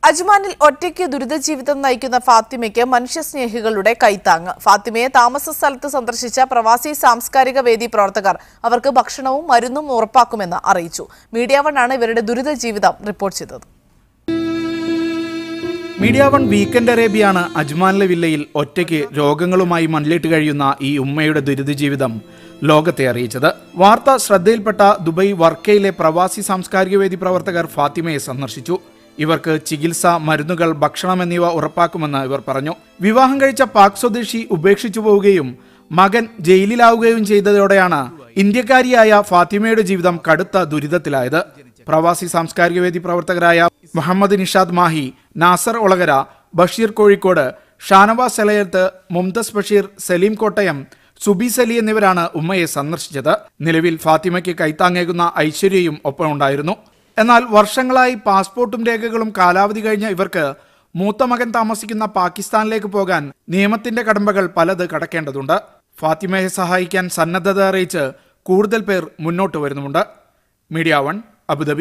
അജ്മാനിൽ ഒറ്റയ്ക്ക് ദുരിത ജീവിതം നയിക്കുന്ന ഫാത്തിമയ്ക്ക് മനുഷ്യസ്നേഹികളുടെ കൈത്താങ്ങ്. ഫാത്തിമയെ താമസ സ്ഥലത്ത് സന്ദർശിച്ച പ്രവാസി സാംസ്കാരിക വേദി പ്രവർത്തകർ അവർക്ക് ഭക്ഷണവും മരുന്നും ഉറപ്പാക്കുമെന്ന് അറിയിച്ചു. മീഡിയ വൺ ആണ് ഇവരുടെ ദുരിത ജീവിതം റിപ്പോർട്ട് ചെയ്തത്. മീഡിയ വൺ വീക്കെൻഡ് അറേബ്യയാണ് അജ്മാനിലെ വില്ലയിൽ ഒറ്റയ്ക്ക് രോഗങ്ങളുമായി മല്ലിട്ട് കഴിയുന്ന ഈ ഉമ്മയുടെ ദുരിത ജീവിതം ലോകത്തെ അറിയിച്ചത്. വാർത്ത ശ്രദ്ധയിൽപ്പെട്ട ദുബായ് വർക്കയിലെ പ്രവാസി സാംസ്കാരിക വേദി പ്രവർത്തകർ ഫാത്തിമയെ സന്ദർശിച്ചു. ഇവർക്ക് ചികിത്സ, മരുന്നുകൾ, ഭക്ഷണം എന്നിവ ഉറപ്പാക്കുമെന്ന് ഇവർ പറഞ്ഞു. വിവാഹം കഴിച്ച പാക് സ്വദേശി ഉപേക്ഷിച്ചു പോവുകയും മകൻ ജയിലിലാവുകയും ചെയ്തതോടെയാണ് ഇന്ത്യക്കാരിയായ ഫാത്തിമയുടെ ജീവിതം കടുത്ത ദുരിതത്തിലായത്. പ്രവാസി സാംസ്കാരിക വേദി പ്രവർത്തകരായ മുഹമ്മദ് നിഷാദ് മാഹി, നാസർ ഒളകര, ബഷീർ കോഴിക്കോട്, ഷാനവാസ് എളയത്ത്, മുംതസ് ബഷീർ, സലീം കോട്ടയം, സുബി സലി എന്നിവരാണ് ഉമ്മയെ സന്ദർശിച്ചത്. നിലവിൽ ഫാത്തിമയ്ക്ക് കൈത്താങ്ങേകുന്ന ഐശ്വര്യയും ഒപ്പമുണ്ടായിരുന്നു. എന്നാൽ വർഷങ്ങളായി പാസ്പോർട്ടും രേഖകളും കാലാവധി കഴിഞ്ഞ ഇവർക്ക് മൂത്ത മകൻ താമസിക്കുന്ന പാകിസ്ഥാനിലേക്ക് പോകാൻ നിയമത്തിന്റെ കടമ്പകൾ പലത് കടക്കേണ്ടതുണ്ട്. ഫാത്തിമയെ സഹായിക്കാൻ സന്നദ്ധത അറിയിച്ച് കൂടുതൽ പേർ മുന്നോട്ട് വരുന്നുമുണ്ട്. Media one, Abu Dhabi.